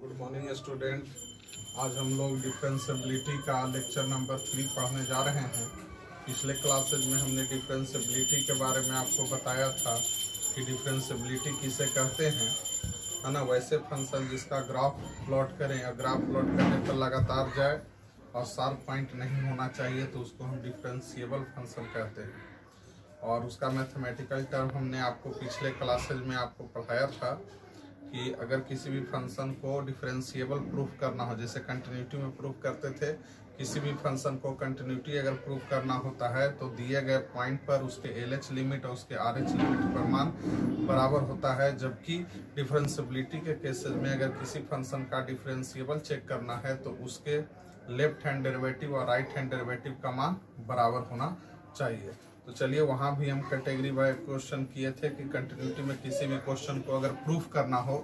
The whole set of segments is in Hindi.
Good morning student. आज हम लोग डिफरेंशियबिलिटी का लेक्चर नंबर 3 पढ़ने जा रहे हैं। पिछले क्लासेज में हमने डिफरेंशियबिलिटी के बारे में आपको बताया था कि डिफरेंशियबिलिटी किसे कहते हैं, है ना। वैसे फंक्शन जिसका ग्राफ प्लॉट करें या ग्राफ प्लॉट करने पर लगातार जाए और शार्प पॉइंट नहीं होना चाहिए तो उसको हम डिफरेंशिएबल फंक्शन कहते हैं। और उसका मैथमेटिकल टर्म हमने आपको पिछले क्लासेज में आपको पढ़ाया था कि अगर किसी भी फंक्शन को डिफरेंशिएबल प्रूफ करना हो, जैसे कंटिन्यूटी में प्रूफ करते थे, किसी भी फंक्शन को कंटिन्यूटी अगर प्रूफ करना होता है तो दिए गए पॉइंट पर उसके LH लिमिट और उसके RH लिमिट पर मान बराबर होता है। जबकि डिफरेंशियबिलिटी के केसेस में अगर किसी फंक्शन का डिफरेंशिएबल चेक करना है तो उसके लेफ्ट हैंड डेरिवेटिव और राइट हैंड डेरिवेटिव का मान बराबर होना चाहिए। तो चलिए, वहां भी हम कैटेगरी वाइज क्वेश्चन किए थे कि कंटिन्यूटी में किसी भी क्वेश्चन को अगर प्रूफ करना हो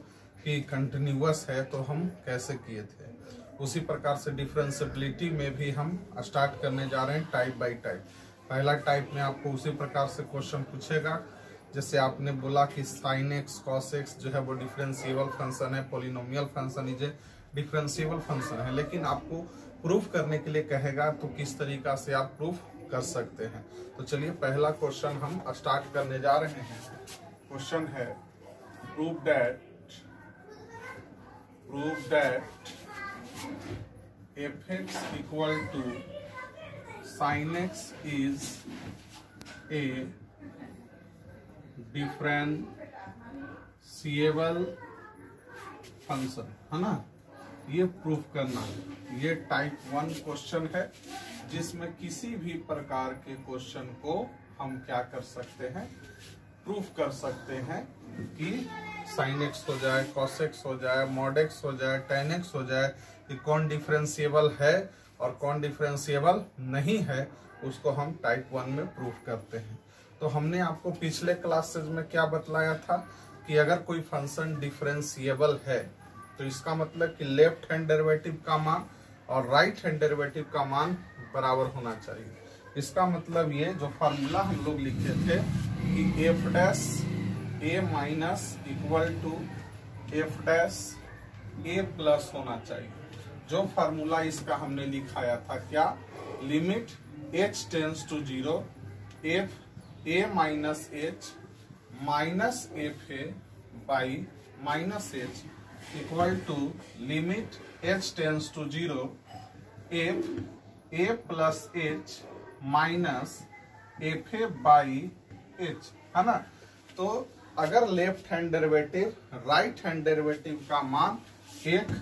कि कंटिन्यूअस है तो हम कैसे किए थे। उसी प्रकार से डिफरेंशियबिलिटी में भी हम स्टार्ट करने जा रहे हैं टाइप बाय टाइप। पहला टाइप में आपको उसी प्रकार से क्वेश्चन पूछेगा जैसे आपने बोला कि sin x cos x जो है वो डिफरेंशिएबल फंक्शन है, polynomial function is differentiable function है, लेकिन आपको प्रूफ करने के लिए कहेगा तो किस तरीका से आप प्रूफ कर सकते हैं। तो चलिए, पहला क्वेश्चन हम स्टार्ट करने जा रहे हैं। क्वेश्चन है prove that fx equal to sin x is a differentiable function, है ना। ये प्रूफ करना है। ये टाइप 1 क्वेश्चन है जिसमें किसी भी प्रकार के क्वेश्चन को हम क्या कर सकते हैं, प्रूफ कर सकते हैं कि sin x हो जाए, cos x हो जाए, mod x हो जाए, tan x हो जाए, कि कौन डिफरेंशिएबल है और कौन डिफरेंशिएबल नहीं है, उसको हम टाइप 1 में प्रूफ करते हैं। तो हमने आपको पिछले क्लासेस में क्या बतलाया था कि अगर कोई फंक्शन डिफरेंशिएबल है तो इसका मतलब कि लेफ्ट हैंड डेरिवेटिव का मान और राइट हैंड डेरिवेटिव का मान बराबर होना चाहिए। इसका मतलब ये जो फार्मूला हम लोग लिखे थे कि f dash a minus equal to f dash a plus होना चाहिए। जो फार्मूला इसका हमने लिखाया था क्या, limit h tends to 0 f a minus h minus f a by minus h equal to limit h tends to 0 f a plus h minus F A by H, है ना। तो अगर left hand derivative right hand derivative का मान एक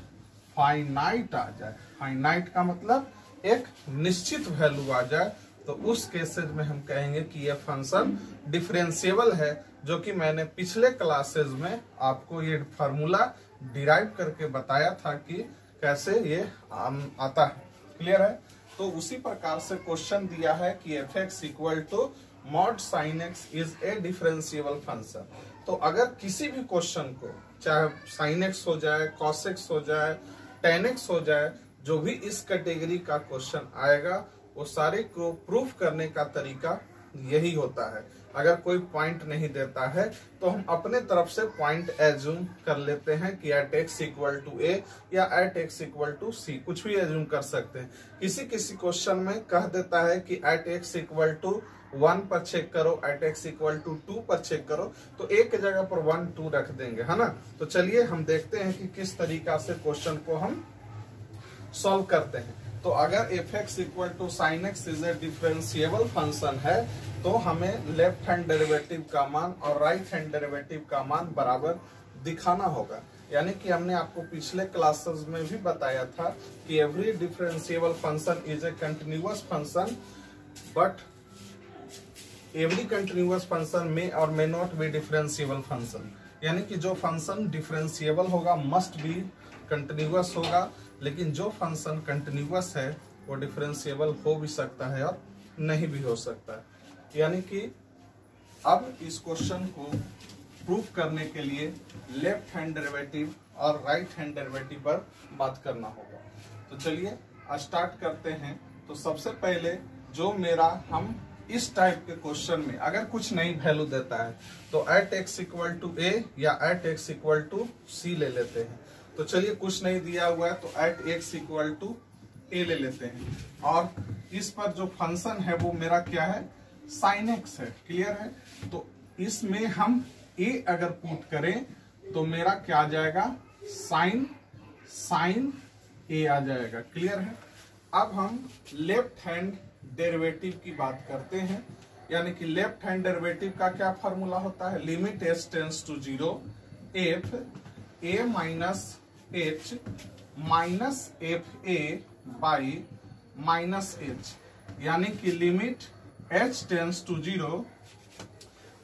फाइनाइट आ जाए, फाइनाइट का मतलब एक निश्चित वैल्यू आ जाए, तो उस केसेस में हम कहेंगे कि यह फंक्शन डिफरेंशिएबल है, जो कि मैंने पिछले क्लासेस में आपको ये फार्मूला डिराइव करके बताया था कि कैसे ये आता है। क्लियर है। तो उसी प्रकार से क्वेश्चन दिया है कि fx equal to mod sin x is a differentiable function. तो अगर किसी भी क्वेश्चन को, चाहे sin x हो जाए, cos x हो जाए, tan x हो जाए, जो भी इस कैटेगरी का क्वेश्चन आएगा वो सारे को प्रूफ करने का तरीका यही होता है। अगर कोई पॉइंट नहीं देता है तो हम अपने तरफ से पॉइंट एज्यूम कर लेते हैं कि at x equal to a या at x equal to c, कुछ भी एज्यूम कर सकते हैं। किसी किसी क्वेश्चन में कह देता है कि एट x इक्वल टू 1 पर चेक करो, एट x इक्वल टू 2 पर चेक करो, तो एक जगह पर 1 2 रख देंगे, है ना। तो चलिए हम देखते हैं कि किस तरीका से क्वेश्चन को हम सॉल्व करते हैं। तो अगर fx equal to sin x is a differentiable function है तो हमें लेफ्ट हैंड डेरिवेटिव का मान और राइट हैंड डेरिवेटिव का मान बराबर दिखाना होगा। यानी कि हमने आपको पिछले क्लासेस में भी बताया था कि every differentiable function is a continuous function, but every continuous function में और may not be differentiable function. यानी कि जो फंक्शन डिफरेंशिएबल होगा मस्ट बी कंटिन्यूअस होगा, लेकिन जो फंक्शन कंटिन्यूअस है वो डिफरेंशिएबल हो भी सकता है और नहीं भी हो सकता है। यानी कि अब इस क्वेश्चन को प्रूफ करने के लिए लेफ्ट हैंड डेरिवेटिव और राइट हैंड डेरिवेटिव पर बात करना होगा। तो चलिए स्टार्ट करते हैं। तो सबसे पहले जो मेरा हम इस टाइप के क्वेश्चन में अगर कुछ नई वैल्यू देता है तो एट एक्स इक्वल टू ए या एट एक्स इक्वल टू सी ले लेते हैं। तो चलिए कुछ नहीं दिया हुआ है तो at x equal to a ले लेते हैं, और इस पर जो फंक्शन है वो मेरा क्या है, साइन x है। क्लियर है? तो इसमें हम a अगर पुट करें तो मेरा क्या आ जाएगा, साइन a आ जाएगा। क्लियर है? अब हम लेफ्ट हैंड डेरिवेटिव की बात करते हैं, यानी कि लेफ्ट हैंड डेरिवेटिव का क्या फॉर्मूला होता है, limit s tends to 0 f a minus h minus F A by minus H, यानी कि लिमिट h टेंड्स टू 0।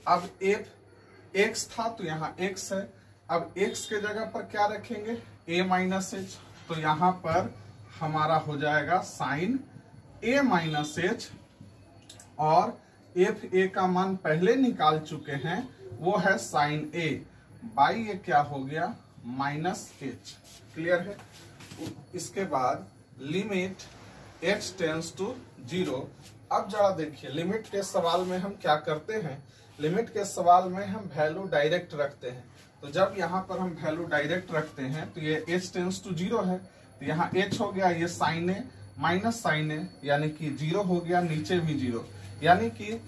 अब f x था तो यहाँ x है, अब x के जगह पर क्या रखेंगे, a माइनस एच, तो यहाँ पर हमारा हो जाएगा साइन a माइनस एच, और एफ ए का मान पहले निकाल चुके हैं वो है साइन a बाई ये क्या हो गया, माइनस एच। क्लियर है? इसके बाद लिमिट h टेंड्स टू 0। अब जरा देखिए, लिमिट के सवाल में हम क्या करते हैं, लिमिट के सवाल में हम वैल्यू डायरेक्ट रखते हैं। तो जब यहाँ पर हम वैल्यू डायरेक्ट रखते हैं तो ये h टेंड्स टू 0 है, तो यहाँ h हो गया, ये साइन ए माइनस साइन ए, यानी कि 0 हो गया, नीचे भी 0, यानी कि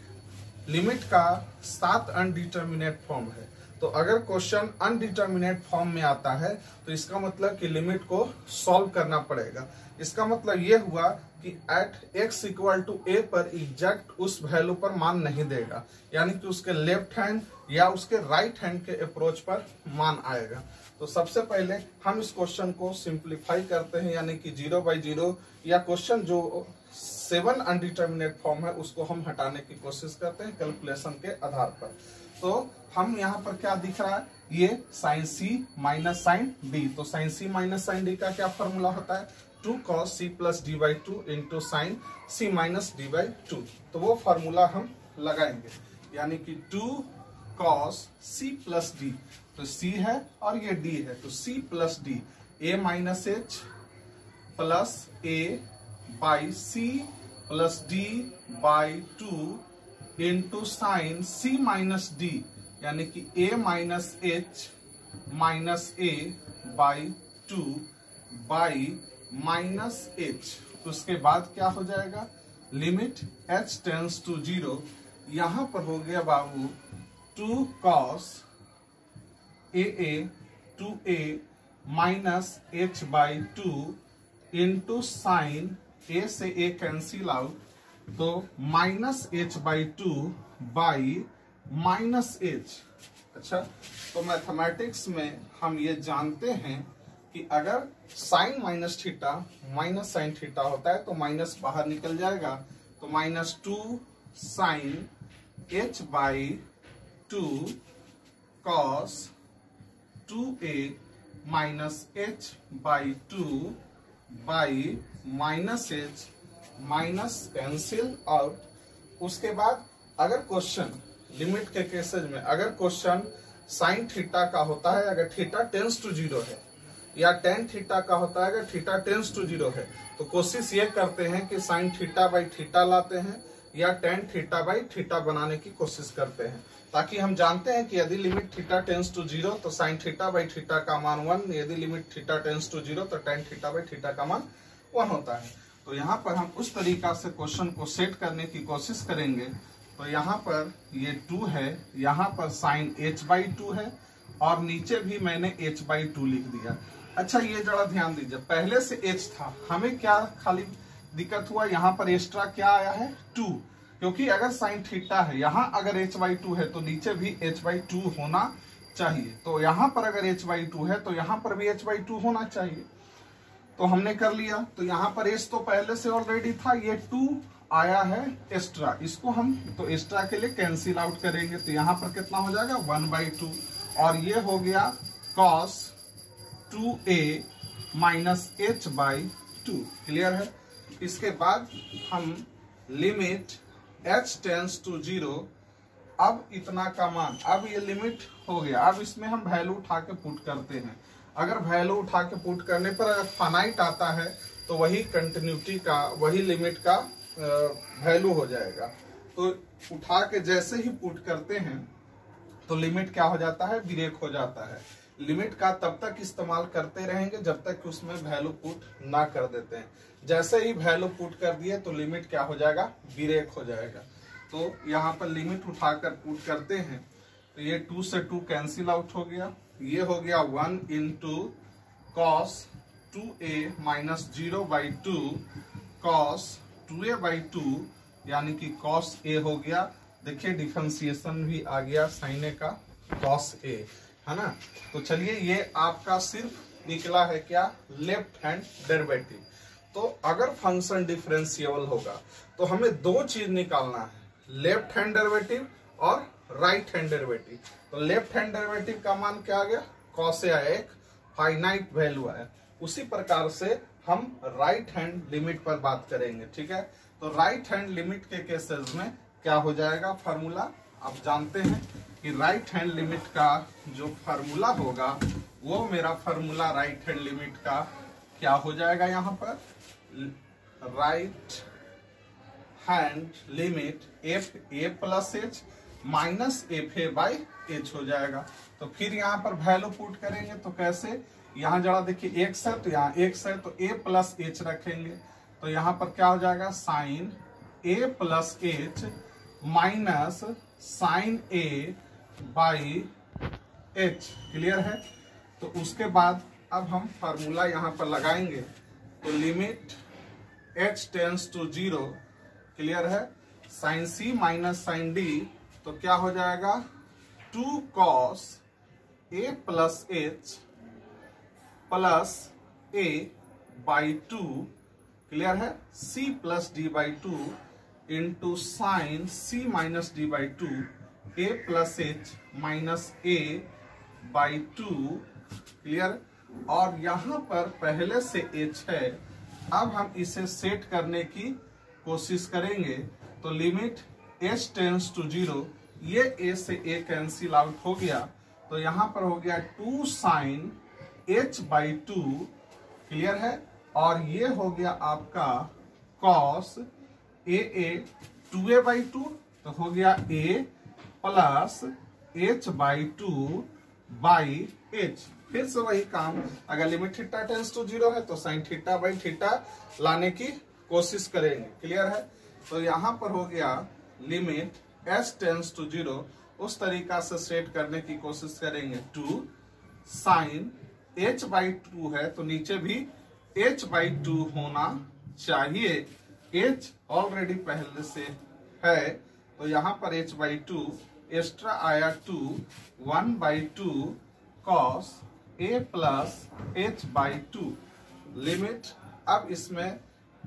लिमिट का 7 अनडिटर्मिनेट फॉर्म है। तो अगर क्वेश्चन अनडिटर्मिनेट फॉर्म में आता है तो इसका मतलब कि लिमिट को सॉल्व करना पड़ेगा। इसका मतलब ये हुआ कि at x equal to a पर एग्जैक्ट उस वैल्यू पर मान नहीं देगा, यानी कि उसके लेफ्ट हैंड या उसके राइट हैंड के अप्रोच पर मान आएगा। तो सबसे पहले हम इस क्वेश्चन को सिंप्लीफाई करते हैं, यानी कि 0/0 या क्वेश्चन जो 7 अनडिटर्मिनेट फॉर्म है उसको हम हटाने की कोशिश करते हैं कैलकुलेशन के आधार पर। तो हम यहाँ पर क्या दिख रहा है, ये sine c minus sine d, तो sine c minus sine d का क्या फॉर्मूला होता है, 2 cos c plus d by 2 into sine c minus d by 2। तो वो फॉर्मूला हम लगाएंगे, यानी कि 2 cos c प्लस d, तो c है और ये d है, तो c plus d, a minus h plus a by c plus d by 2 into sine c minus d, यानी कि a minus h minus a by 2 by minus h। तो उसके बाद क्या हो जाएगा, लिमिट h टेंड्स टू 0, यहां पर हो गया बाबू 2 cos a 2a minus h by 2 into sign a से a कैंसिल आउट, तो minus h by 2 by minus h। अच्छा, तो मैथमेटिक्स में हम ये जानते हैं कि अगर sine minus theta minus sine theta होता है तो माइनस बाहर निकल जाएगा, तो minus 2 sine h by 2 cos 2a minus h by 2 by minus h, minus cancel out. उसके बाद अगर क्वेश्चन लिमिट के केसेज में अगर क्वेश्चन साइन थीटा का होता है, अगर थीटा टेंस टू 0 है, या टेन थीटा का होता है अगर थीटा टेंस टू 0 है, तो कोशिश ये करते हैं कि साइन थीटा बाई थीटा लाते हैं या टेन थीटा बाई थीटा बनाने की कोशिश करते हैं, ताकि हम जानते हैं कि यदि लिमिट थीटा टेंस टू 0 तो साइन थीटा बाई थीटा का मान 1, यदि लिमिट थीटा टेंस टू 0 तो टेन थीटा बाई थीटा का मान 1 होता है। तो यहाँ पर हम उस तरीका से क्वेश्चन को सेट करने की कोशिश करेंगे। तो यहाँ पर ये 2 है, यहाँ पर साइन h बाई 2 है, और नीचे भी मैंने h बाई 2 लिख दिया। अच्छा, ये जरा ध्यान दीजिए, पहले से h था, हमें क्या खाली दिक्कत हुआ, यहाँ पर एक्स्ट्रा क्या आया है 2, क्योंकि अगर साइन थीटा है, यहाँ अगर h बाई 2 है तो नीचे भी h बाई 2 होना चाहिए। तो यहाँ पर अगर h बाई 2 है तो यहाँ पर भी h बाई 2 होना चाहिए। तो हमने कर लिया, तो यहाँ पर h तो पहले से ऑलरेडी था, ये 2 आया है एक्स्ट्रा, इसको हम तो एक्स्ट्रा के लिए कैंसिल आउट करेंगे, तो यहाँ पर कितना हो जाएगा 1/2, और ये हो गया cos 2a minus h by 2। Clear है? इसके बाद हम लिमिट h टेंस टू 0, अब इतना का मान, अब ये लिमिट हो गया, अब इसमें हम वैल्यू उठा के पुट करते हैं। अगर वैल्यू उठा के पुट करने पर अगर फाइनाइट आता है तो वही कंटिन्यूटी का, वही लिमिट का वैल्यू हो जाएगा। तो उठा के जैसे ही पुट करते हैं तो लिमिट क्या हो जाता है, ब्रेक हो जाता है। लिमिट का तब तक इस्तेमाल करते रहेंगे जब तक कि उसमें वैल्यू पुट ना कर देते हैं। जैसे ही वैल्यू पुट कर दिए तो लिमिट क्या हो जाएगा, ब्रेक हो जाएगा। तो यहाँ पर लिमिट उठाकर पुट करते हैं तो ये 2 से 2 कैंसिल आउट हो गया, ये हो गया 1 into cos 2a minus 0/2 cos 2a/2 यानी कि कॉस a हो गया। देखिए डिफरेंशिएशन भी आ गया साइन ए का कॉस a, है ना। तो चलिए ये आपका सिर्फ निकला है क्या, लेफ्ट हैंड डेरिवेटिव। तो अगर फंक्शन डिफरेंशिएबल होगा तो हमें दो चीज निकालना है, लेफ्ट हैंड डेरिवेटिव और राइट हैंड डेरिवेटिव। तो लेफ्ट हैंड डेरिवेटिव का मान क्या आ गया, कॉस ए आया, एक फाइनाइट वैल्यू आया। उसी प्रकार से हम राइट हैंड लिमिट पर बात करेंगे, ठीक है। तो राइट हैंड लिमिट के केसेस में क्या हो जाएगा फार्मूला, आप जानते हैं कि राइट हैंड लिमिट का जो फार्मूला होगा वो मेरा फार्मूला राइट हैंड लिमिट का क्या हो जाएगा, यहाँ पर right hand limit F A plus H minus F A by H हो जाएगा। तो फिर यहाँ पर वैल्यू पुट करेंगे तो कैसे, यहाँ जरा देखिए एक्स है तो यहाँ एक्स है तो ए प्लस एच रखेंगे तो यहाँ पर क्या हो जाएगा, sine A plus H minus sine A by H. Clear है। तो उसके बाद अब हम फार्मूला यहाँ पर लगाएंगे तो limit h tends to 0, clear है, sine C minus sine D तो क्या हो जाएगा 2 cos A plus H plus A by 2, clear है, c plus D by 2 into sine c minus डी by 2 a plus H minus A by 2, clear. और यहां पर पहले से h है, अब हम इसे सेट करने की कोशिश करेंगे तो लिमिट h टेंस टू 0, ये a से a कैंसिल आउट हो गया तो यहां पर हो गया 2 साइन h बाई 2, क्लियर है। और ये हो गया आपका कॉस a 2a/2 तो हो गया a plus h by 2 by h। फिर से वही काम, अगर लिमिट थीटा टेंस टू 0 है तो साइन थीटा बाई थीटा लाने की कोशिश करेंगे, क्लियर है। तो यहां पर हो गया लिमिट h टेंस टू 0, उस तरीका से सेट करने की कोशिश करेंगे 2 साइन h बाई 2 है तो नीचे भी h बाई 2 होना चाहिए, h ऑलरेडी पहले से है तो यहाँ पर h बाई 2 एक्स्ट्रा आया 2 1/2 cos a plus h by 2 limit. अब इसमें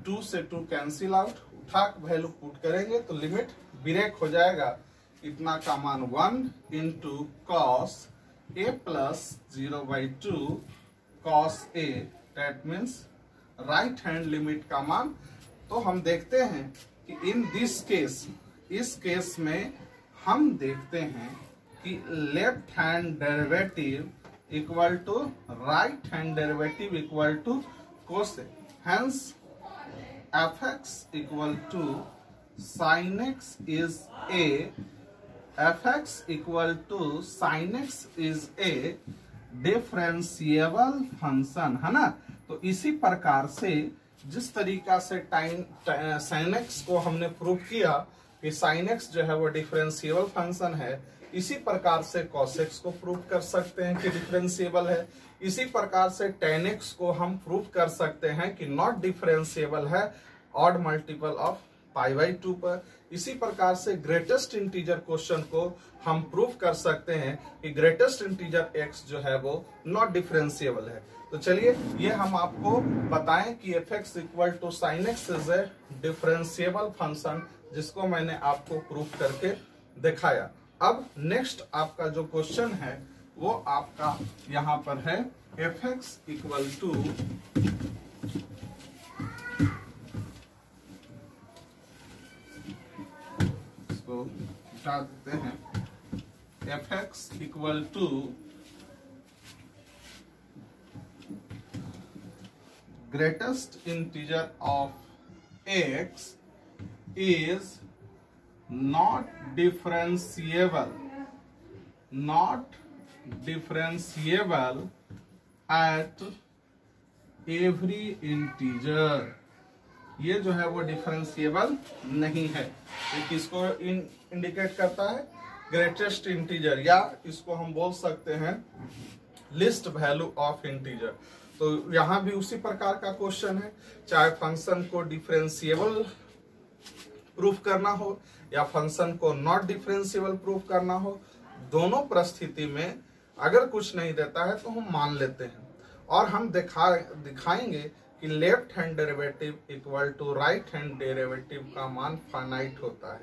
2 से 2 कैंसिल आउट, उठा वैल्यू पुट करेंगे तो लिमिट ब्रेक हो जाएगा, इतना का मान 1 into cos a plus 0/2 cos a, that means right hand limit का मान। तो हम देखते हैं कि इन दिस केस, इस केस में हम देखते हैं कि left hand derivative equal to right hand derivative equal to cosec, hence F x equal to sine X is a, F x equal to sine X is a differentiable function, है ना। तो इसी प्रकार से जिस तरीका से साइन एक्स को हमने प्रूव किया कि साइन एक्स जो है वो डिफरेंशिएबल फंक्शन है, इसी प्रकार से कॉस एक्स को प्रूव कर सकते हैं कि डिफरेंशिएबल है। इसी प्रकार से टेन एक्स को हम प्रूव कर सकते हैं कि नॉट डिफरेंशिएबल है ऑड मल्टीपल ऑफ π/2 पर। इसी प्रकार से ग्रेटेस्ट इंटीजर क्वेश्चन को हम प्रूव कर सकते हैं कि ग्रेटेस्ट इंटीजर x जो है वो नॉट डिफरेंशिएबल है। तो चलिए ये हम आपको बताएं कि F x equal to sine X is a differentiable function, जिसको मैंने आपको प्रूफ करके दिखाया। अब नेक्स्ट आपका जो क्वेश्चन है वो आपका यहाँ पर है एफ एक्स इक्वल टू हटा देते हैं, F x equal to greatest integer of x is not differentiable, not differentiable at every integer, ये जो है वो डिफरेंशिएबल नहीं है। ये किसको इंडिकेट करता है? ग्रेटेस्ट इंटीजर, या इसको हम बोल सकते हैं लिस्ट वैल्यू ऑफ इंटीजर। तो यहां भी उसी प्रकार का क्वेश्चन है, चाहे फंक्शन को डिफरेंशिएबल प्रूफ करना हो या फंक्शन को नॉट डिफरेंशिएबल प्रूफ करना हो, दोनों परिस्थिति में अगर कुछ नहीं देता है तो हम मान लेते हैं और हम दिखाएंगे कि left hand derivative equal to right hand derivative का मान फाइनाइट होता है।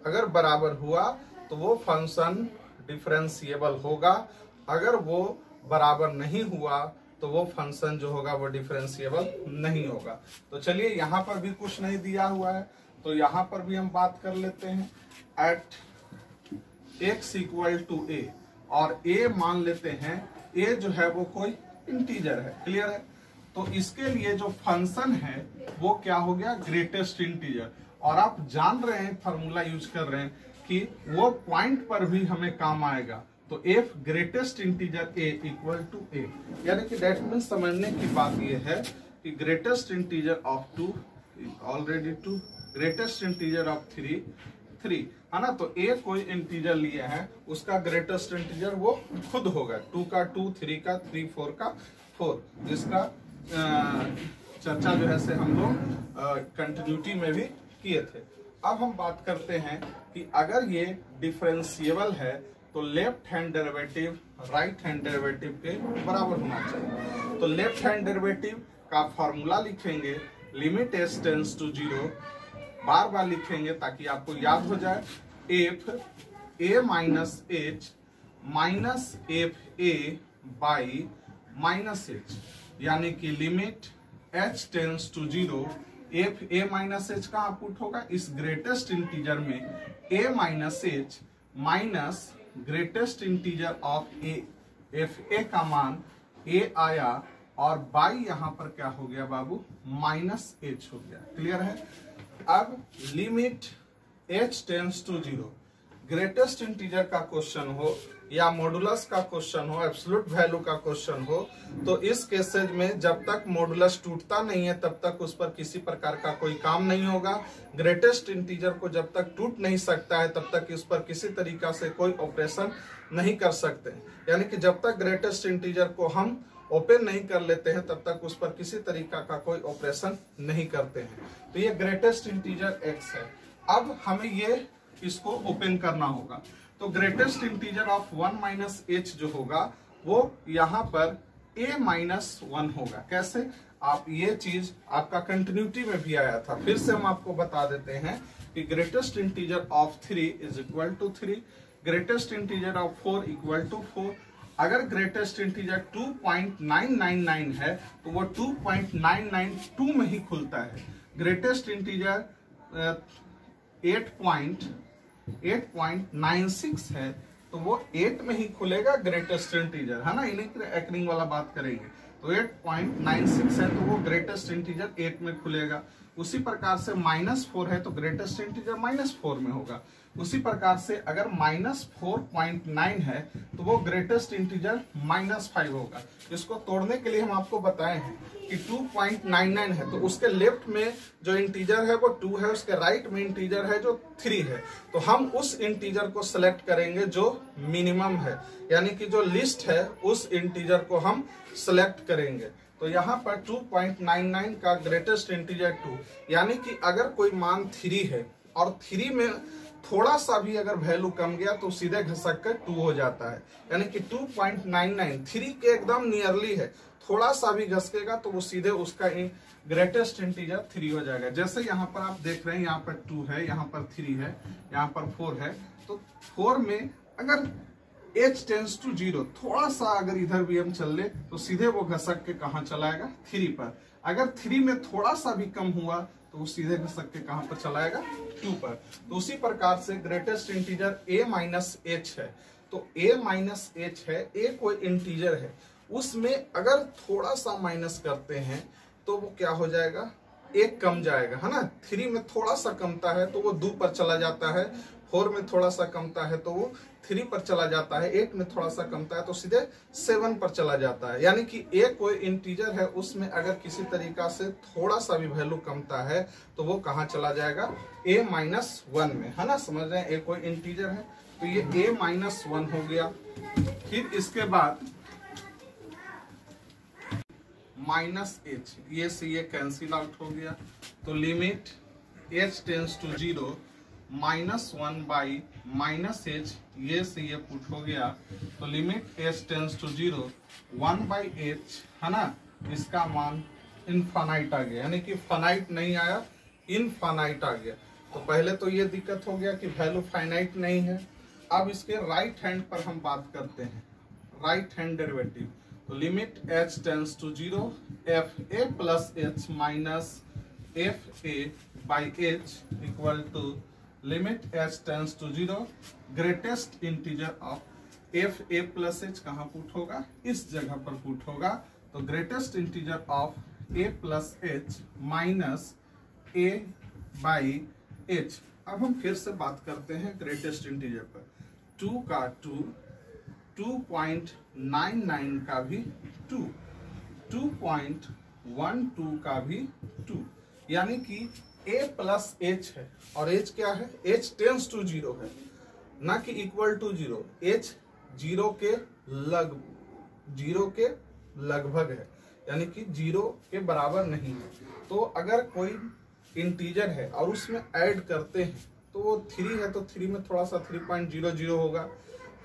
अगर बराबर हुआ तो वो फंक्शन डिफरेंशिएबल होगा, अगर वो बराबर नहीं हुआ तो वो फंक्शन जो होगा वो डिफरेंशिएबल नहीं होगा। तो चलिए यहाँ पर भी कुछ नहीं दिया हुआ है तो यहाँ पर भी हम बात कर लेते हैं। At x equal to a, और a मान लेते हैं a जो है वो कोई इंटीजर है, क्लियर है। तो इसके लिए जो फंक्शन है वो क्या हो गया? Greatest integer. और आप जान रहे हैं, फॉर्मूला यूज कर रहे हैं कि वो पॉइंट पर भी हमें काम आएगा। तो f greatest integer a equal to a, यानी कि दैट मीन्स समझने की बात ये है कि greatest integer of 2 already 2, greatest integer of 3 है ना। तो a कोई इंटीजर लिए है, उसका ग्रेटेस्ट इंटीजर वो खुद होगा। 2 का 2, 3 का 3, 4 का 4, जिसका चर्चा जो है से हम लोग कंटिन्यूटी में भी किए थे। अब हम बात करते हैं कि अगर ये डिफरेंशिएबल है तो left hand derivative right hand derivative के बराबर होना चाहिए। तो लेफ्ट हैंड डेरिवेटिव का फॉर्मूला लिखेंगे, लिमिट s टेंड्स टू 0, बार बार लिखेंगे ताकि आपको याद हो जाए। F a minus h minus F a by minus h, यानी कि limit h tends to 0, F a minus h कहाँ पुट होगा? इस ग्रेटेस्ट इंटीजर में a माइनस h माइनस ग्रेटेस्ट integer of a, F a का मान a आया और बाई यहां पर क्या हो गया बाबू? माइनस h हो गया, क्लियर है। अब limit h tends to 0, greatest integer का क्वेश्चन हो या मॉडुलस का क्वेश्चन हो, एब्सोल्यूट वैल्यू का क्वेश्चन हो, तो इस केसेज में जब तक मॉडुलस टूटता नहीं है तब तक उस पर किसी प्रकार का कोई काम नहीं होगा। ग्रेटेस्ट इंटीजर को जब तक टूट नहीं सकता है तब तक इस पर किसी तरीका से कोई ऑपरेशन नहीं कर सकते। यानी कि जब तक ग्रेटेस्ट इंटीजर को हम ओपन नहीं कर लेते हैं तब तक उस पर किसी तरीका का कोई ऑपरेशन नहीं करते हैं। तो ये ग्रेटेस्ट इंटीजर x है। अब हमें ये इसको ओपन करना होगा। तो greatest integer of 1 minus h जो होगा वो यहाँ पर a माइनस 1 होगा। कैसे? आप ये चीज आपका कंटिन्यूटी में भी आया था, फिर से हम आपको बता देते हैं कि greatest integer of 3 is equal to 3, greatest integer of 4 equal to 4। अगर ग्रेटेस्ट इंटीजर 2.999 है तो वो 2.992 में ही खुलता है। ग्रेटेस्ट इंटीजर 8.96 है तो वो 8 में ही खुलेगा ग्रेटेस्ट इंटीजर, है ना। इन्हीं वाला बात करेंगे तो 8.96 है तो वो ग्रेटेस्ट इंटीजर 8 में खुलेगा। उसी प्रकार से -4 है तो ग्रेटेस्ट इंटीजर -4 में होगा। उसी प्रकार से अगर -4.9 है तो वो ग्रेटेस्ट इंटीजर -5 होगा। इसको तोड़ने के लिए हम आपको बताए हैं कि 2.99 है तो उसके लेफ्ट में जो इंटीजर है वो 2 है, उसके राइट में इंटीजर है जो 3 है। तो हम उस इंटीजर को सिलेक्ट करेंगे जो मिनिमम है, यानी कि जो लिस्ट है उस इंटीजर को हम सिलेक्ट करेंगे। तो यहाँ पर 2.99 का ग्रेटेस्ट इंटीजर 2, यानी कि अगर कोई मान 3 है और 3 में थोड़ा सा भी अगर वैल्यू कम गया तो सीधे घसक कर 2 हो जाता है। यानी कि 2.99 3 के एकदम नियरली है, थोड़ा सा भी घसकेगा तो वो सीधे उसका ग्रेटेस्ट इंटीजर 3 हो जाएगा। जैसे यहाँ पर आप देख रहे हैं, यहाँ पर 2 है, यहाँ पर 3 है, यहाँ पर 4 है। तो 4 में अगर h टेंड्स टू 0 थोड़ा सा अगर इधर भी हम चल ले तो सीधे वो घसक के कहाँ चलाएगा? 3 पर। अगर 3 में थोड़ा सा भी कम हुआ तो वो सीधे घसक के कहाँ पर चलाएगा? 2 पर। तो उसी प्रकार से greatest integer a minus h है। तो a माइनस h है, a कोई इंटीजर है, उसमें अगर थोड़ा सा माइनस करते हैं तो वो क्या हो जाएगा? 1 कम जाएगा, है ना। 3 में थोड़ा सा कमता है तो वो 2 पर चला जाता है, 4 में थोड़ा सा कमता है तो वो 3 पर चला जाता है, 8 में थोड़ा सा कमता है तो सीधे 7 पर चला जाता है। यानी कि ए कोई इंटीजर है, उसमें अगर किसी तरीका से थोड़ा सा भी वैल्यू कमता है तो वो कहाँ चला जाएगा, a-1 में, है ना। समझ रहे हैं, ए कोई इंटीजर है तो ये a-1 हो गया। फिर इसके बाद -h, ये से ये कैंसिल आउट हो गया, तो limit h tends to 0 -1 by -h, ये से ये पुट हो गया, तो limit h tends to 0 1 by h, है ना, इसका मान इनफाइनाइट आ गया, यानी कि फाइनाइट नहीं आया, इनफाइनाइट आ गया। तो पहले तो ये दिक्कत हो गया कि वैल्यू फाइनाइट नहीं है। अब इसके राइट हैंड पर हम बात करते हैं, राइट हैंड डेरिवेटिव। तो limit h tends to 0 fa plus h minus fa by h equal to limit h tends to 0 greatest integer of fa plus h कहाँ पुट होगा, इस जगह पर पुट होगा। तो greatest integer of a plus h minus a by h। अब हम फिर से बात करते हैं ग्रेटेस्ट इंटीजर पर, 2 का 2, 2.99 का भी 2, 2.12 का भी 2, यानी कि a प्लस h है और h क्या है, h टेंस टू 0 है, ना कि इक्वल टू 0। h 0 के लगभग है, यानी कि 0 के बराबर नहीं है। तो अगर कोई इंटीजर है और उसमें ऐड करते हैं तो वो 3 है तो 3 में थोड़ा सा 3.00 होगा,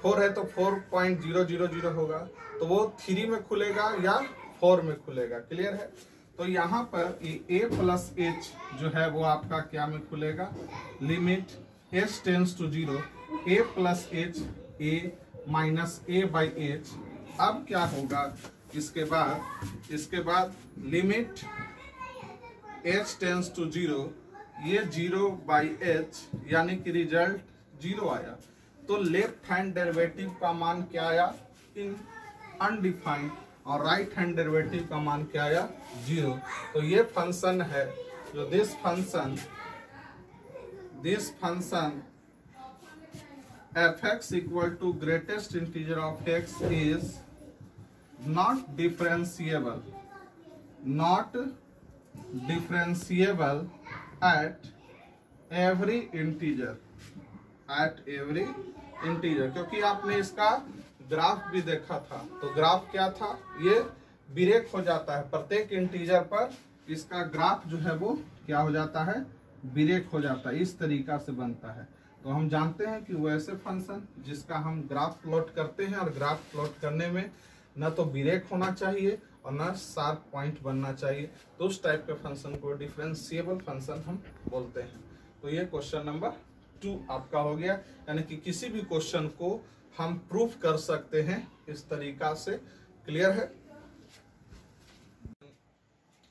4 है तो 4.000 होगा, तो वो 3 में खुलेगा या 4 में खुलेगा। क्लियर है। तो यहाँ पर a प्लस h जो है वो आपका क्या में खुलेगा, limit h tends to 0 a plus h a minus a by h। अब क्या होगा, इसके बाद लिमिट h टेंस टू 0, ये 0 बाई h, यानी कि रिजल्ट 0 आया। तो लेफ्ट हैंड डेरिवेटिव का मान क्या आया, इन अनडिफाइंड, और राइट हैंड डेरिवेटिव का मान क्या आया, 0। तो ये फंक्शन है जो this function f(x) equal to greatest integer of x is not differentiable at every integer, क्योंकि आपने इसका ग्राफ भी देखा था। तो ग्राफ क्या था, ये ब्रेक हो जाता है प्रत्येक इंटीजर पर, इसका ग्राफ जो है वो क्या हो जाता है, ब्रेक हो जाता है, इस तरीका से बनता है। तो हम जानते हैं कि वैसे फंक्शन जिसका हम ग्राफ प्लॉट करते हैं, और ग्राफ प्लॉट करने में न तो ब्रेक होना चाहिए और न शार्प पॉइंट बनना चाहिए, तो उस टाइप के फंक्शन को डिफरेंशिएबल फंक्शन हम बोलते हैं। तो ये क्वेश्चन नंबर 2 आपका हो गया, यानी कि किसी भी क्वेश्चन को हम प्रूफ कर सकते हैं इस तरीका से। क्लियर है।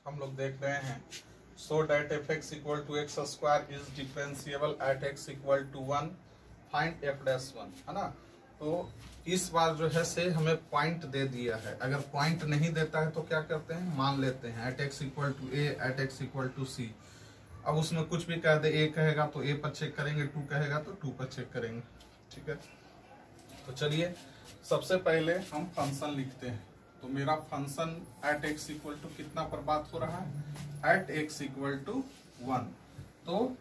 हम लोग देख रहे हैं so that f(x) equal to x square is differentiable at x equal to 1, find f'1, है ना। तो इस बार जो है से हमें पॉइंट दे दिया है, अगर पॉइंट नहीं देता है तो क्या करते हैं, मान लेते हैं at x equal to a, at x equal to c। अब उसमें कुछ भी कह दे, a कहेगा तो a पर चेक करेंगे, 2 कहेगा तो 2 पर चेक करेंगे। ठीक है। तो चलिए सबसे पहले हम फंक्शन लिखते हैं। तो मेरा function at x equal to कितना पर बात हो रहा है, एट x इक्वल टू 1। तो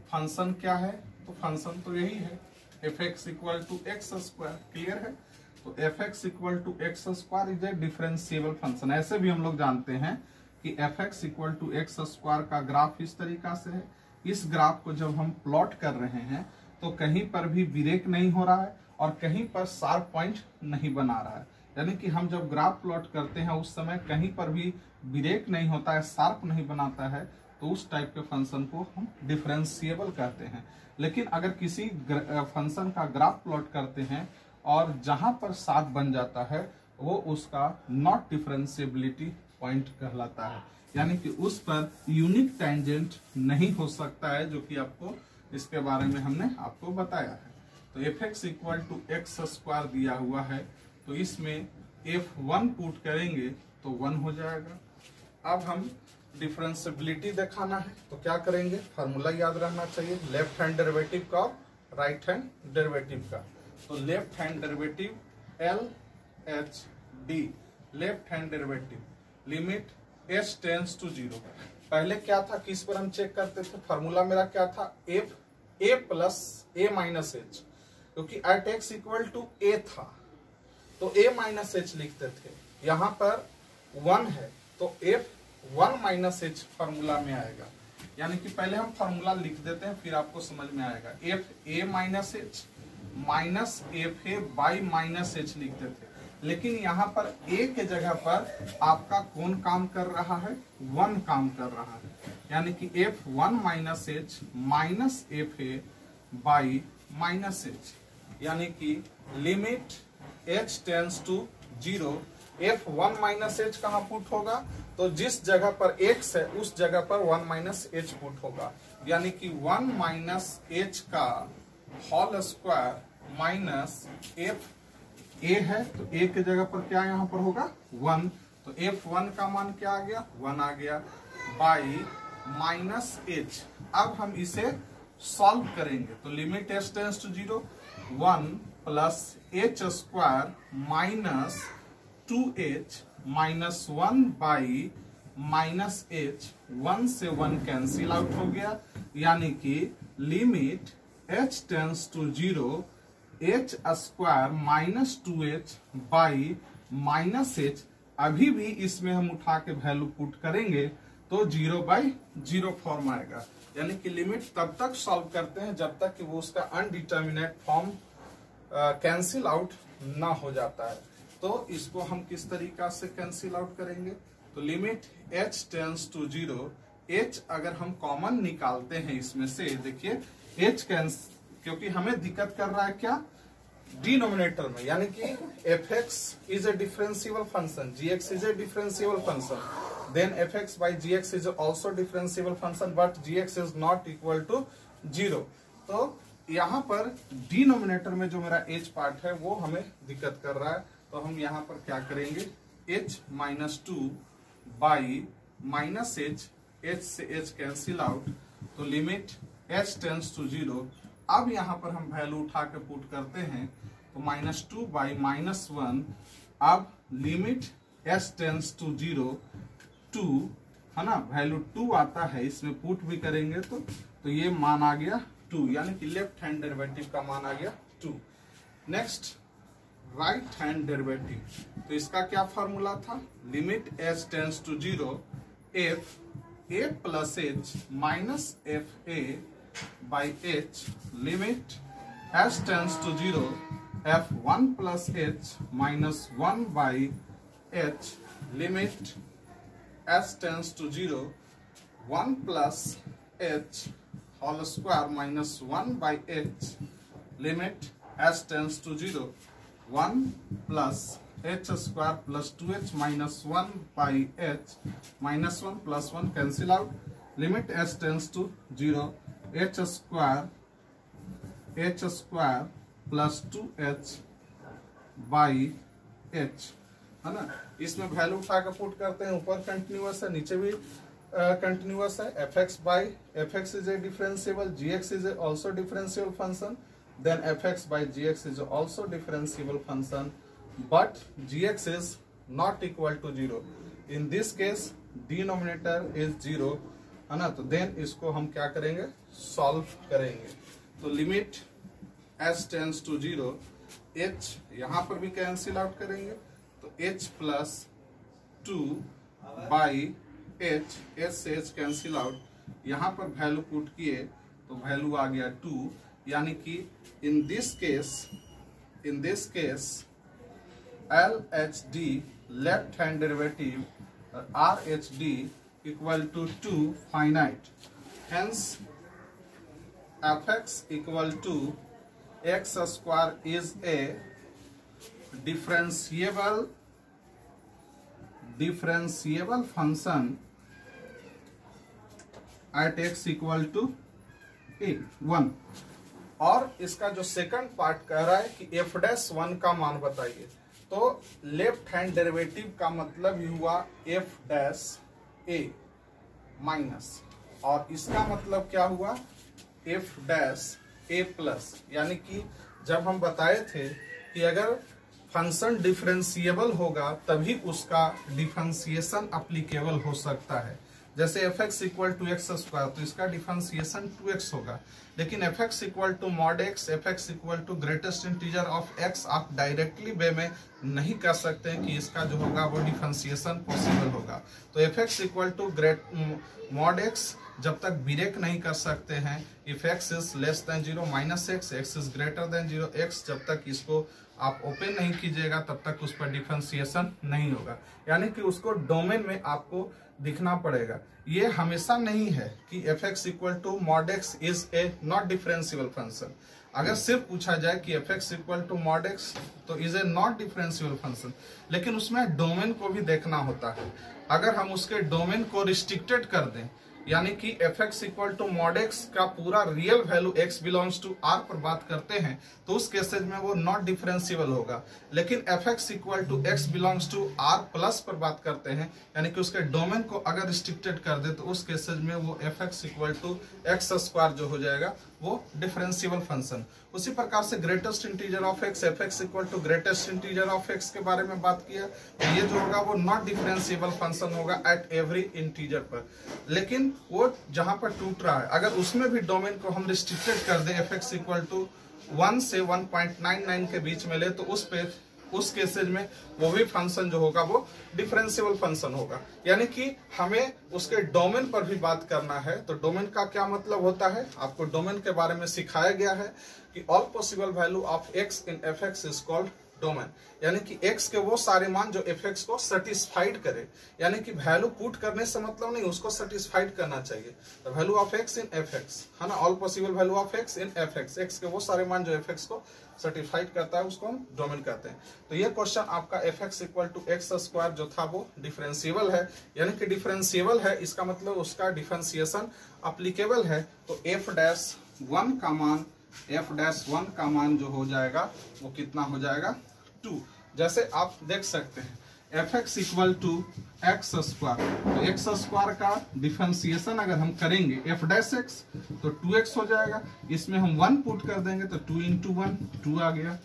फंक्शन क्या है, तो फंक्शन तो यही है, f(x) equal to x square. Clear है। तो f(x) equal to x square is a differentiable function. ऐसे भी हम लोग जानते हैं कि f(x) equal to x square का ग्राफ इस तरीका से है। इस ग्राफ को जब हम प्लॉट कर रहे हैं तो कहीं पर भी ब्रेक नहीं हो रहा है और कहीं पर शार्प पॉइंट नहीं बना रहा है, यानी कि हम जब ग्राफ प्लॉट करते हैं उस समय कहीं पर भी ब्रेक नहीं होता है, शार्प नहीं बनाता है, तो उस टाइप के फंक्शन को हम डिफरेंशिएबल कहते हैं। लेकिन अगर किसी फंक्शन का ग्राफ प्लॉट करते हैं और जहां पर शार्प बन जाता है वो उसका नॉट डिफरेंशिएबिलिटी पॉइंट कहलाता है, यानी कि उस पर यूनिक टेंजेंट नहीं हो सकता है, जो कि आपको इसके बारे में हमने आपको बताया है। तो f(x) equal to x square दिया हुआ है, तो इसमें f1 पुट करेंगे तो 1 हो जाएगा। अब हम डिफरेंशिएबिलिटी दिखाना है तो क्या करेंगे, फार्मूला याद रहना चाहिए, लेफ्ट हैंड डेरिवेटिव का राइट हैंड डेरिवेटिव का। तो left hand derivative LHD, left hand derivative limit h tends to 0। पहले क्या था, किस पर हम चेक करते थे, फार्मूला मेरा क्या था, f a plus a minus h, क्योंकि at x equal to a था तो a माइनस h लिखते थे। यहाँ पर 1 है तो f 1 माइनस h फार्मूला में आएगा। यानी कि पहले हम फार्मूला लिख देते हैं फिर आपको समझ में आएगा। f a minus h minus F A by minus H लिखते थे, लेकिन यहाँ पर a के जगह पर आपका कौन काम कर रहा है, 1 काम कर रहा है। यानी कि f1 minus h minus F A by minus H, यानी कि limit h tends to 0। f1 minus h कहाँ पुट होगा, तो जिस जगह पर x है उस जगह पर 1 माइनस एच पुट होगा। यानी कि 1 माइनस एच का whole square minus F a है तो ए के जगह पर क्या यहाँ पर होगा 1, तो f1 का मान क्या आ गया, 1 आ गया, बाई माइनस एच। अब हम इसे सॉल्व करेंगे तो limit h tends to 0, 1 plus h square minus 2h minus 1 by minus h, 1 से 1 कैंसिल आउट हो गया। यानी कि limit h tends to 0 h square minus 2h by minus h. अभी भी इसमें हम उठा के वैल्यू पुट करेंगे तो 0 बाई 0 फॉर्म आएगा। यानी कि लिमिट तब तक सॉल्व करते हैं जब तक कि वो उसका अनडिटर्मिनेट फॉर्म कैंसिल आउट ना हो जाता है। तो इसको हम किस तरीका से कैंसिल आउट करेंगे, तो limit h tends to 0, h अगर हम कॉमन निकालते हैं इसमें से, देखिए h क्योंकि हमें दिक्कत कर रहा है क्या, डिनोमिनेटर में, यानी कि fx is a differentiable function, gx is a differentiable function, then fx by gx is also differentiable function but gx is not equal to 0। तो यहाँ पर डिनोमिनेटर में जो मेरा h पार्ट है वो हमें दिक्कत कर रहा है, तो हम यहाँ पर क्या करेंगे, h minus 2 by minus H, h से h कैंसिल आउट, तो लिमिट h टेंस टू 0। अब यहाँ पर हम वैल्यू उठा के पुट करते हैं तो माइनस 2 बाई माइनस 1। अब लिमिट h टेंस टू 0 2 है ना, वैल्यू 2 आता है, इसमें पुट भी करेंगे तो ये मान आ गया 2, यानी कि लेफ्ट हैंड डेरिवेटिव का मान आ गया 2। नेक्स्ट राइट हैंड डेरिवेटिव, तो इसका क्या फॉर्मूला था, limit h tends to 0 f a plus H minus F A by h, limit h tends to 0 f1 plus H minus 1 by h, limit h tends to 0 1 plus h whole square minus 1 by h, limit h tends to 0 1 plus h square plus 2h minus 1 by h, minus 1 plus 1 cancel out, limit h tends to 0 h square plus 2h by h, है ना। इसमें वैल्यू उठा के पुट करते हैं, ऊपर कंटिन्यूअस है नीचे भी कंटिन्यूअस है। fx is a differentiable, gx is also differentiable function, then fx by gx is also differentiable function but gx is not equal to 0। in this case denominator is 0, है ना, तो then इसको हम क्या करेंगे, सॉल्व करेंगे। तो limit h tends to 0, h यहाँ पर भी कैंसिल आउट करेंगे तो h plus 2 by h, h से h कैंसिल आउट, यहाँ पर वैल्यू पुट किए तो वैल्यू आ गया 2। यानी कि in this case LHD left hand derivative RHD equal to 2 finite, hence fx equal to x square is a differentiable function at x equal to 1। और इसका जो सेकंड पार्ट कह रहा है कि f डैश 1 का मान बताइए, तो लेफ्ट हैंड डेरिवेटिव का मतलब ही हुआ f डैश a माइनस, और इसका मतलब क्या हुआ f डैश a प्लस, यानी कि जब हम बताए थे कि अगर फंक्शन डिफरेंशिएबल होगा तभी उसका डिफरेंशिएशन अप्लीकेबल हो सकता है। जैसे f x equal to x square, तो इसका डिफरेंशिएशन 2x होगा। लेकिन f x equal to mod x, f x equal to greatest integer of x आप डायरेक्टली वे में नहीं कर सकते हैं कि इसका जो होगा वो डिफरेंशिएशन पॉसिबल होगा। तो f x equal to great mod x जब तक ब्रेक नहीं कर सकते हैं, if x is less than 0 minus x, x is greater than 0, x जब तक इसको आप ओपन नहीं कीजिएगा तब तक उस पर डिफरेंशिएशन नहीं होगा। यानी कि उसको डोमेन में आपको दिखना पड़ेगा। ये हमेशा नहीं है कि F x equal to mod x is a not differentiable function. अगर सिर्फ पूछा जाए कि F x equal to mod x तो is a not differentiable function, लेकिन उसमें डोमेन को भी देखना होता है। अगर हम उसके डोमेन को रिस्ट्रिक्टेड कर दें, यानी कि F x equal to mod x का पूरा real value x belongs to R पर बात करते हैं, तो उस केसेज में वो नॉट डिफरेंशिएबल होगा। लेकिन f x equal to x belongs to R plus पर बात करते हैं, यानी कि उसके डोमेन को अगर रिस्ट्रिक्टेड कर दे तो उस केसेज में वो f x equal to x square जो हो जाएगा वो डिफरेंशिएबल फंक्शन। उसी प्रकार से greatest integer of x, f x equal to greatest integer of x के बारे में बात किया, तो ये जो होगा वो नॉट डिफरेंशिएबल फंक्शन होगा एट एवरी इंटीजर पर। लेकिन वो जहां पर टूट रहा है, अगर उसमें भी डोमेन को हम रिस्ट्रिक्टेड कर दें, एफ एक्स इक्वल टू 1 से 1.99 के बीच में ले, तो उस केसेज में वो भी फंक्शन जो होगा वो डिफरेंशिएबल फंक्शन होगा। यानी कि हमें उसके डोमेन पर भी बात करना है। तो डोमेन का क्या मतलब होता है, आपको डोमेन के बारे में सिखाया गया है कि all possible value of x in F x is called domain, यानी कि x के वो सारे मान जो fx को सेटिस्फाइड करे। यानी कि वैल्यू पुट करने से मतलब नहीं, उसको सेटिस्फाइड करना चाहिए। तो value of x in fx है ना, all possible value of x in fx, x के वो सारे मान जो fx को सर्टिफाइड करता है उसको हम डोमेन कहते हैं। तो ये क्वेश्चन आपका fx equal to x square जो था वो डिफरेंशिएबल है, यानी कि डिफरेंशिएबल है इसका मतलब उसका डिफरेंशिएशन अप्लीकेबल है। तो f'1 का मान जो हो जाएगा वो कितना हो जाएगा 2। जैसे आप देख सकते हैं F x equal to x square, तो एक्स स्क्वायर का डिफरेंशिएशन अगर हम करेंगे एफ डैश एक्स तो 2x हो जाएगा। इसमें हम 1 पुट कर देंगे तो 2 इंटू 1 2 आ गया।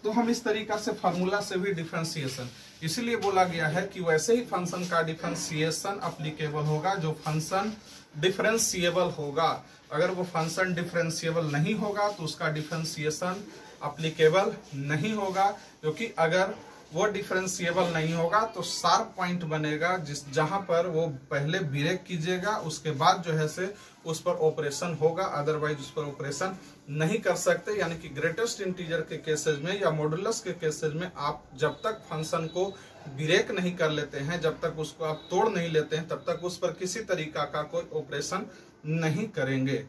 तो हम इस तरीका से फार्मूला से भी डिफरेंशिएशन, इसीलिए बोला गया है कि वैसे ही फंक्शन का डिफरेंशिएशन अप्लीकेबल होगा जो फंक्शन डिफरेंशिएबल होगा। अगर वो फंक्शन डिफरेंशिएबल नहीं होगा तो उसका डिफरेंशिएशन अप्लीकेबल नहीं होगा, क्योंकि अगर वो डिफरेंशिएबल नहीं होगा तो शार्प पॉइंट बनेगा जहां पर वो पहले ब्रेक कीजिएगा उसके बाद जो है से उस पर ऑपरेशन होगा, अदरवाइज उस पर ऑपरेशन नहीं कर सकते। यानी कि ग्रेटेस्ट इंटीजर के केसेज में या मॉडुलस के केसेज में आप जब तक फंक्शन को ब्रेक नहीं कर लेते हैं, जब तक उसको आप तोड़ नहीं लेते हैं, तब तक उस पर किसी तरीका का कोई ऑपरेशन नहीं करेंगे।